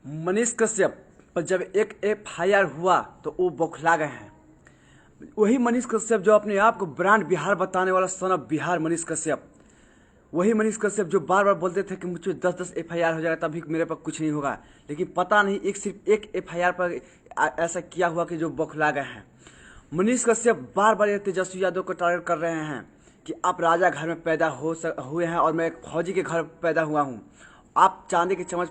मनीष कश्यप पर जब एक एफआईआर हुआ तो वो बौखला गए हैं। वही मनीष कश्यप जो अपने आप को ब्रांड बिहार बताने वाला सन ऑफ बिहार मनीष कश्यप, वही मनीष कश्यप जो बार बार बोलते थे कि मुझे 10-10 एफआईआर हो जाएगा तभी मेरे पर कुछ नहीं होगा, लेकिन पता नहीं सिर्फ एक एफआईआर पर ऐसा किया हुआ कि जो बौखला गए हैं। मनीष कश्यप बार बार ये तेजस्वी यादव को टारगेट कर रहे हैं कि आप राजा घर में पैदा हुए हैं और मैं एक फौजी के घर पैदा हुआ हूँ। आप चांदी के चम्मच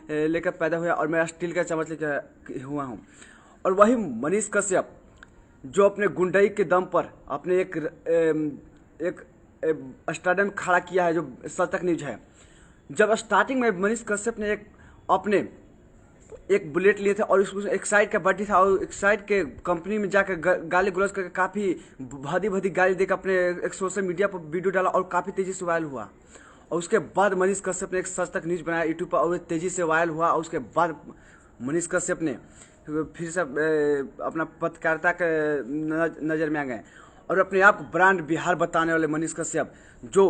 लेकर पैदा हुए और मैं स्टील का चम्मच लेकर हुआ हूँ। और वही मनीष कश्यप जो अपने गुंडई के दम पर अपने एक स्टेडियम खड़ा किया है, जो सच तक न्यूज है। जब स्टार्टिंग में मनीष कश्यप ने अपने एक बुलेट लिए थे और उसमें एक साइड का बड्डी था और एक साइड के कंपनी में जाकर गाली गलौज करके काफ़ी भदी गाली देकर अपने एक सोशल मीडिया पर वीडियो डाला और काफ़ी तेज़ी से वायरल हुआ। और उसके बाद मनीष कश्यप ने एक सच तक न्यूज़ बनाया यूट्यूब पर और तेज़ी से वायरल हुआ। और उसके बाद मनीष कश्यप ने फिर से अपना पत्रकारिता के नज़र में आ गए और अपने आप को ब्रांड बिहार बताने वाले मनीष कश्यप जो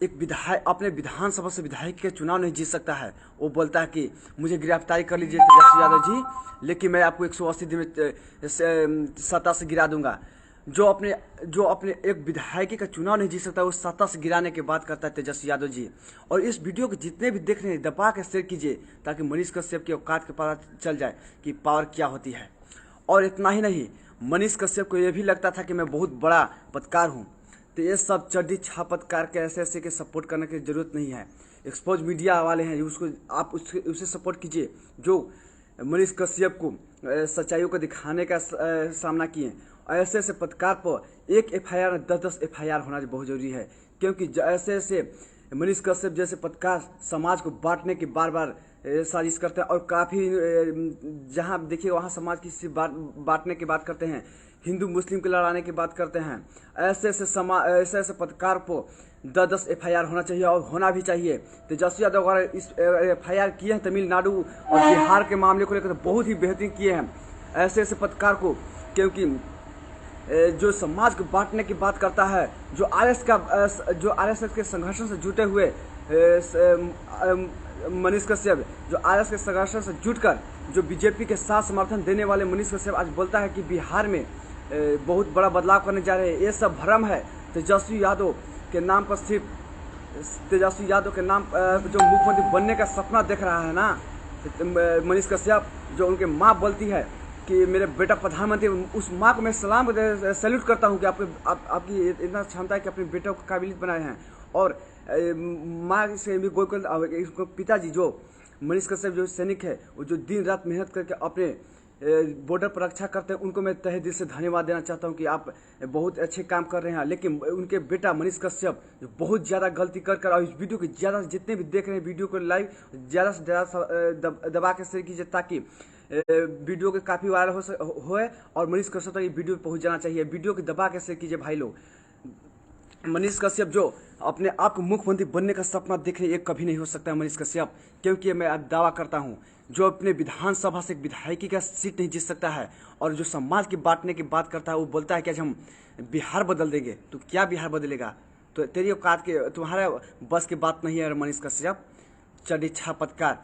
एक विधायक अपने विधानसभा से विधायक के चुनाव नहीं जीत सकता है, वो बोलता है कि मुझे गिरफ्तारी कर लीजिए तेजस्वी यादव जी, लेकिन मैं आपको 180 दिन में सत्ता से गिरा दूंगा। जो अपने एक विधायक का चुनाव नहीं जीत सकता, वो सत्ता से गिराने की बात करता है तेजस्वी यादव जी। और इस वीडियो को जितने भी देख रहे हैं दबा के शेयर कीजिए ताकि मनीष कश्यप की औकात के पता चल जाए कि पावर क्या होती है। और इतना ही नहीं, मनीष कश्यप को यह भी लगता था कि मैं बहुत बड़ा पत्रकार हूँ, तो ये सब चड्डी छाप पत्रकार के ऐसे के सपोर्ट करने की जरूरत नहीं है। एक्सपोज मीडिया वाले हैं, उसको आप उसे सपोर्ट कीजिए जो मनीष कश्यप को सच्चाइयों को दिखाने का सामना किए। ऐसे पत्रकार पर एक एफआईआर 10-10 एफआईआर होना बहुत जरूरी है, क्योंकि ऐसे मनीष कश्यप जैसे पत्रकार समाज को बांटने की बार बार साजिश करते हैं और काफ़ी जहाँ देखिए वहाँ समाज की बांटने की बात करते हैं, हिंदू मुस्लिम के लड़ाने की बात करते हैं। ऐसे पत्रकार को 10-10 एफआईआर होना चाहिए और होना भी चाहिए। तेजस्वी यादव अगर इस एफआईआर किए हैं तमिलनाडु और बिहार के मामले को लेकर तो बहुत ही बेहतरीन किए हैं ऐसे पत्रकार को, क्योंकि जो समाज को बांटने की बात करता है, जो आरएसएस के संघर्षों से जुटे हुए मनीष कश्यप, जो आरएसएस के संघर्षों से जुटकर जो बीजेपी के साथ समर्थन देने वाले मनीष कश्यप आज बोलता है कि बिहार में बहुत बड़ा बदलाव करने जा रहे हैं। ये सब भ्रम है। तेजस्वी यादव के नाम पर तेजस्वी यादव के नाम जो मुख्यमंत्री बनने का सपना देख रहा है ना मनीष कश्यप, जो उनके माँ बोलती है कि मेरे बेटा प्रधानमंत्री, उस माँ को मैं सैल्यूट करता हूँ कि आपकी इतना क्षमता है कि अपने बेटों को काबिलियत बनाए हैं। और माँ से भी गोकुल पिताजी जो मनीष कश्यप जो सैनिक है, वो जो दिन रात मेहनत करके अपने बॉर्डर पर रक्षा करते हैं, उनको मैं तहे दिल से धन्यवाद देना चाहता हूं कि आप बहुत अच्छे काम कर रहे हैं। लेकिन उनके बेटा मनीष कश्यप जो बहुत ज़्यादा गलती कर और इस वीडियो की ज़्यादा जितने भी देख रहे हैं वीडियो को लाइव ज़्यादा से ज़्यादा दबा के शेयर कीजिए ताकि वीडियो के काफ़ी वायरल होए और मनीष कश्यप तक ये वीडियो पहुँच जाना चाहिए। वीडियो की दबा के शेयर कीजिए भाई लोग। मनीष कश्यप जो अपने आप को मुख्यमंत्री बनने का सपना देख रहे, ये कभी नहीं हो सकता है मनीष कश्यप, क्योंकि मैं दावा करता हूं जो अपने विधानसभा से एक विधायकी का सीट नहीं जीत सकता है और जो समाज की बांटने की बात करता है, वो बोलता है कि आज हम बिहार बदल देंगे। तो क्या बिहार बदलेगा? तो तेरी औकात के तुम्हारे बस की बात नहीं है मनीष कश्यप, चड्डी छाप पत्रकार।